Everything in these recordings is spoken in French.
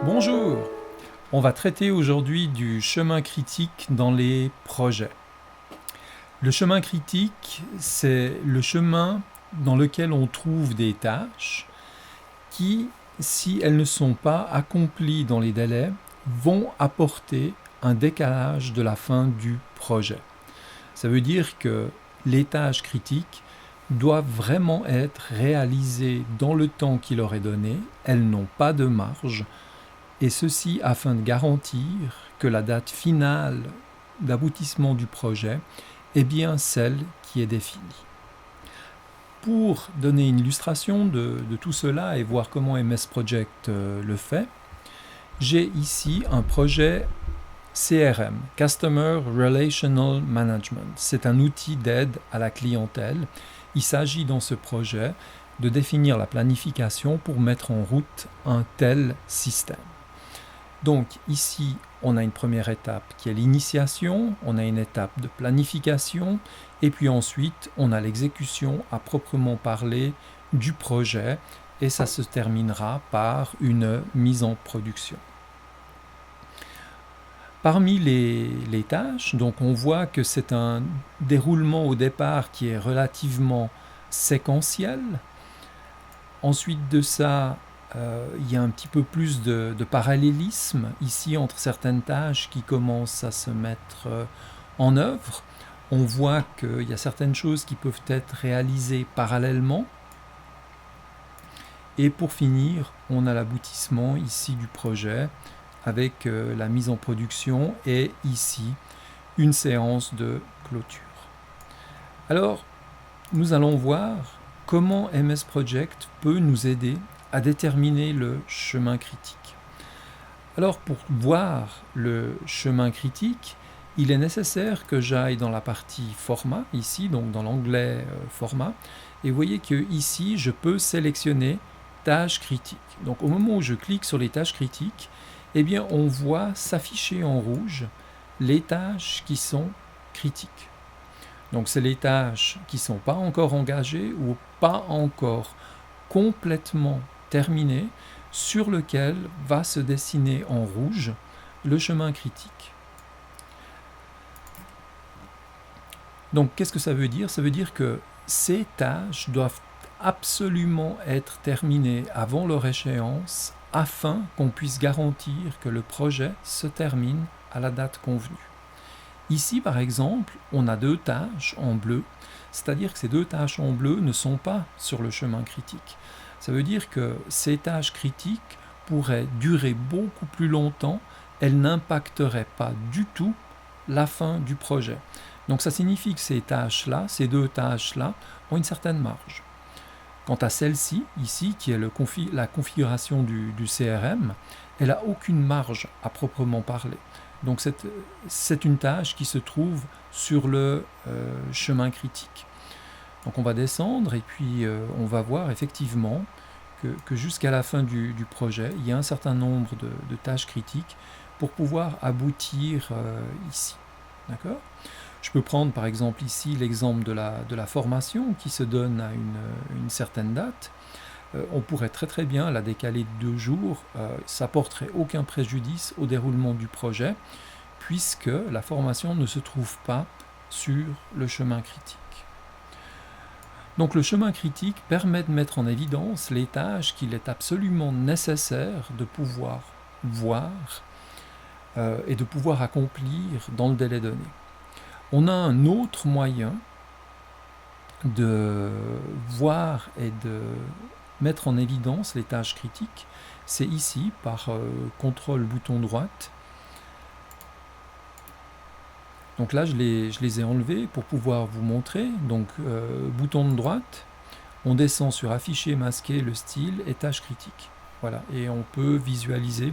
Bonjour, on va traiter aujourd'hui du chemin critique dans les projets. Le chemin critique, c'est le chemin dans lequel on trouve des tâches qui, si elles ne sont pas accomplies dans les délais, vont apporter un décalage de la fin du projet. Ça veut dire que les tâches critiques doivent vraiment être réalisées dans le temps qui leur est donné, elles n'ont pas de marge, et ceci afin de garantir que la date finale d'aboutissement du projet est bien celle qui est définie. Pour donner une illustration de tout cela et voir comment MS Project le fait, j'ai ici un projet CRM, Customer Relational Management. C'est un outil d'aide à la clientèle. Il s'agit dans ce projet de définir la planification pour mettre en route un tel système. Donc ici, on a une première étape qui est l'initiation, on a une étape de planification, et puis ensuite, on a l'exécution à proprement parler du projet, et ça se terminera par une mise en production. Parmi les tâches, donc on voit que c'est un déroulement au départ qui est relativement séquentiel. Ensuite de ça, il y a un petit peu plus de parallélisme ici entre certaines tâches qui commencent à se mettre en œuvre. On voit qu'il y a certaines choses qui peuvent être réalisées parallèlement. Et pour finir, on a l'aboutissement ici du projet avec la mise en production et ici une séance de clôture. Alors, nous allons voir comment MS Project peut nous aider à déterminer le chemin critique. Alors, pour voir le chemin critique, il est nécessaire que j'aille dans la partie format, ici, donc dans l'onglet format, et vous voyez que ici, je peux sélectionner tâches critiques. Donc, au moment où je clique sur les tâches critiques, eh bien, on voit s'afficher en rouge les tâches qui sont critiques. Donc, c'est les tâches qui ne sont pas encore engagées ou pas encore complètement terminées, sur lequel va se dessiner en rouge le chemin critique. Donc, qu'est-ce que ça veut dire? Ça veut dire que ces tâches doivent absolument être terminées avant leur échéance afin qu'on puisse garantir que le projet se termine à la date convenue. Ici, par exemple, on a deux tâches en bleu, c'est-à-dire que ces deux tâches en bleu ne sont pas sur le chemin critique. Ça veut dire que ces tâches critiques pourraient durer beaucoup plus longtemps, elles n'impacteraient pas du tout la fin du projet. Donc ça signifie que ces tâches-là, ces deux tâches-là, ont une certaine marge. Quant à celle-ci, ici, qui est la configuration du CRM, elle n'a aucune marge à proprement parler. Donc c'est une tâche qui se trouve sur le chemin critique. Donc on va descendre et puis on va voir effectivement que jusqu'à la fin du projet, il y a un certain nombre de tâches critiques pour pouvoir aboutir ici. D'accord ? Je peux prendre par exemple ici l'exemple de la formation qui se donne à une certaine date. On pourrait très bien la décaler de 2 jours, ça porterait aucun préjudice au déroulement du projet, puisque la formation ne se trouve pas sur le chemin critique. Donc le chemin critique permet de mettre en évidence les tâches qu'il est absolument nécessaire de pouvoir voir et de pouvoir accomplir dans le délai donné. On a un autre moyen de voir et de mettre en évidence les tâches critiques, c'est ici par CTRL bouton droite. Donc là, je les ai enlevés pour pouvoir vous montrer. Donc bouton de droite, on descend sur afficher, masquer, le style et tâches critiques. Voilà, et on peut visualiser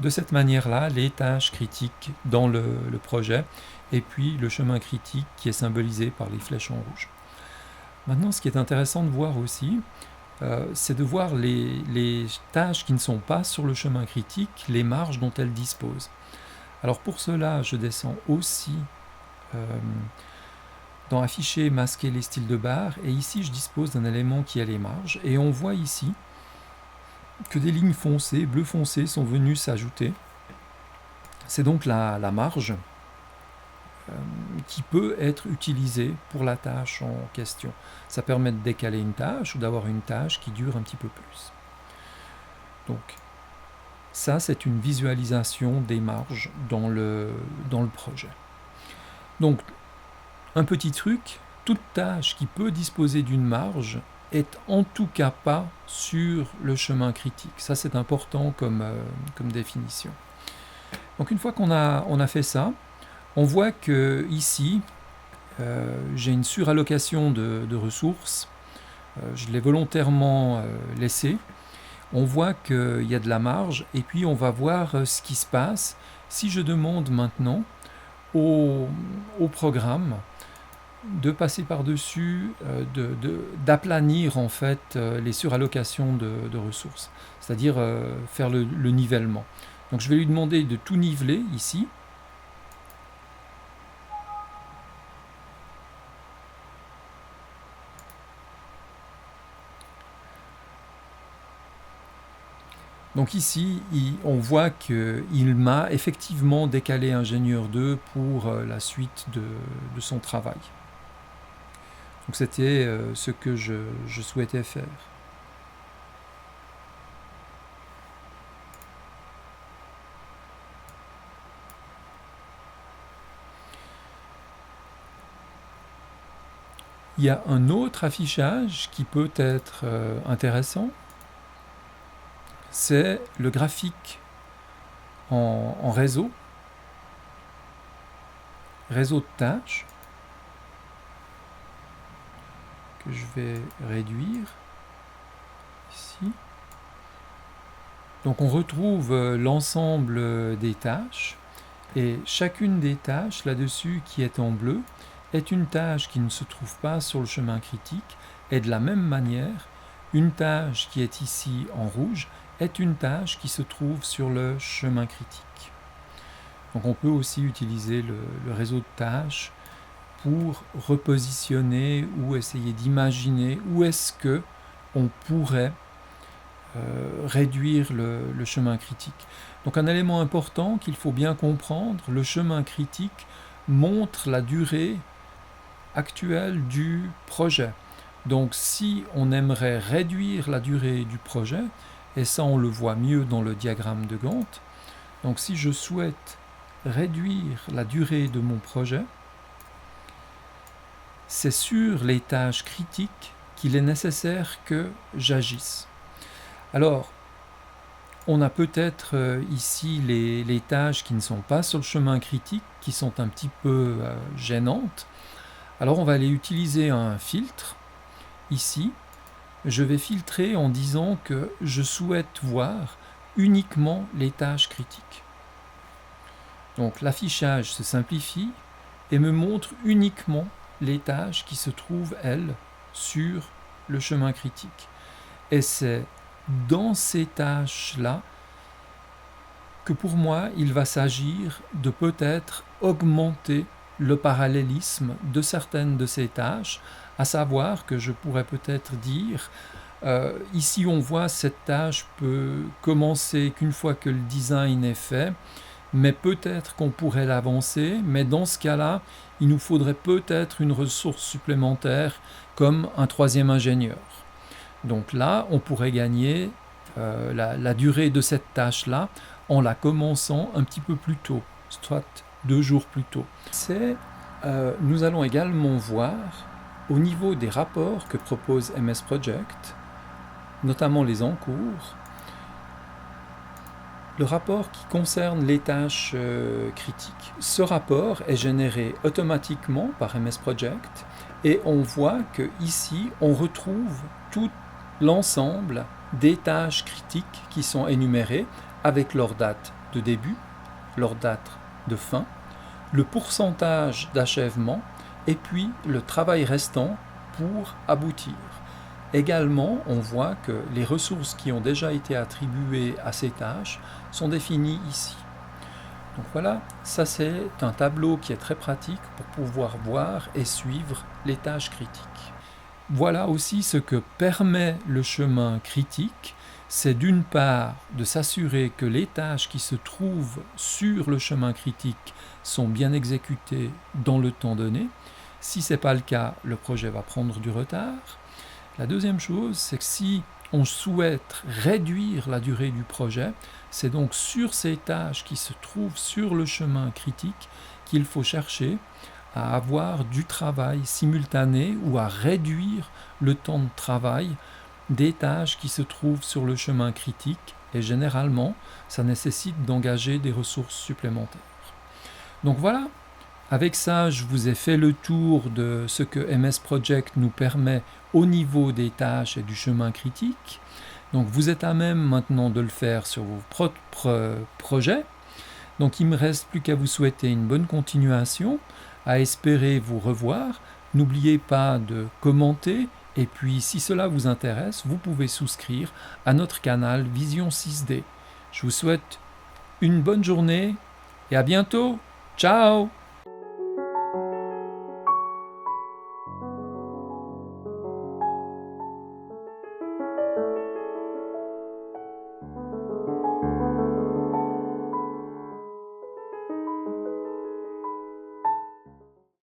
de cette manière-là les tâches critiques dans le projet et puis le chemin critique qui est symbolisé par les flèches en rouge. Maintenant, ce qui est intéressant de voir aussi, c'est de voir les tâches qui ne sont pas sur le chemin critique, les marges dont elles disposent. Alors pour cela, je descends aussi dans afficher, masquer les styles de barre, et ici je dispose d'un élément qui a les marges, et on voit ici que des lignes foncées, bleu foncé, sont venues s'ajouter. C'est donc la marge qui peut être utilisée pour la tâche en question. Ça permet de décaler une tâche ou d'avoir une tâche qui dure un petit peu plus. Donc, ça, c'est une visualisation des marges dans le projet. Donc, un petit truc, toute tâche qui peut disposer d'une marge est en tout cas pas sur le chemin critique. Ça, c'est important comme définition. Donc, une fois qu'on a fait ça, on voit que ici, j'ai une surallocation de ressources. Je l'ai volontairement laissé. On voit qu'il y a de la marge et puis on va voir ce qui se passe si je demande maintenant au programme de passer par-dessus, d'aplanir en fait les surallocations de ressources, c'est-à-dire faire le nivellement. Donc je vais lui demander de tout niveler ici. Donc ici, on voit qu'il m'a effectivement décalé ingénieur 2 pour la suite de son travail. Donc c'était ce que je souhaitais faire. Il y a un autre affichage qui peut être intéressant. C'est le graphique en réseau de tâches, que je vais réduire ici. Donc on retrouve l'ensemble des tâches, et chacune des tâches là-dessus qui est en bleu est une tâche qui ne se trouve pas sur le chemin critique, et de la même manière, une tâche qui est ici en rouge est une tâche qui se trouve sur le chemin critique. Donc on peut aussi utiliser le réseau de tâches pour repositionner ou essayer d'imaginer où est-ce que on pourrait réduire le chemin critique. Donc un élément important qu'il faut bien comprendre, le chemin critique montre la durée actuelle du projet. Donc si on aimerait réduire la durée du projet, et ça on le voit mieux dans le diagramme de Gantt, donc si je souhaite réduire la durée de mon projet, c'est sur les tâches critiques qu'il est nécessaire que j'agisse. Alors, on a peut-être ici les tâches qui ne sont pas sur le chemin critique, qui sont un petit peu gênantes. Alors on va aller utiliser un filtre. Ici, je vais filtrer en disant que je souhaite voir uniquement les tâches critiques. Donc l'affichage se simplifie et me montre uniquement les tâches qui se trouvent, elles, sur le chemin critique. Et c'est dans ces tâches-là que pour moi, il va s'agir de peut-être augmenter le parallélisme de certaines de ces tâches, à savoir que je pourrais peut-être dire, ici on voit cette tâche peut commencer qu'une fois que le design est fait, mais peut-être qu'on pourrait l'avancer, mais dans ce cas-là, il nous faudrait peut-être une ressource supplémentaire comme un troisième ingénieur. Donc là, on pourrait gagner la durée de cette tâche-là en la commençant un petit peu plus tôt, soit 2 jours plus tôt. Nous allons également voir au niveau des rapports que propose MS Project, notamment les encours, le rapport qui concerne les tâches critiques. Ce rapport est généré automatiquement par MS Project et on voit que ici on retrouve tout l'ensemble des tâches critiques qui sont énumérées avec leur date de début, leur date de fin, le pourcentage d'achèvement et puis le travail restant pour aboutir. Également, on voit que les ressources qui ont déjà été attribuées à ces tâches sont définies ici. Donc voilà, ça c'est un tableau qui est très pratique pour pouvoir voir et suivre les tâches critiques. Voilà aussi ce que permet le chemin critique, c'est d'une part de s'assurer que les tâches qui se trouvent sur le chemin critique sont bien exécutées dans le temps donné. Si ce n'est pas le cas, le projet va prendre du retard. La deuxième chose, c'est que si on souhaite réduire la durée du projet, c'est donc sur ces tâches qui se trouvent sur le chemin critique qu'il faut chercher à avoir du travail simultané ou à réduire le temps de travail des tâches qui se trouvent sur le chemin critique, et généralement, ça nécessite d'engager des ressources supplémentaires. Donc voilà, avec ça, je vous ai fait le tour de ce que MS Project nous permet au niveau des tâches et du chemin critique. Donc vous êtes à même maintenant de le faire sur vos propres projets. Donc il ne me reste plus qu'à vous souhaiter une bonne continuation, à espérer vous revoir. N'oubliez pas de commenter. Et puis, si cela vous intéresse, vous pouvez souscrire à notre canal Vision 6D. Je vous souhaite une bonne journée et à bientôt. Ciao!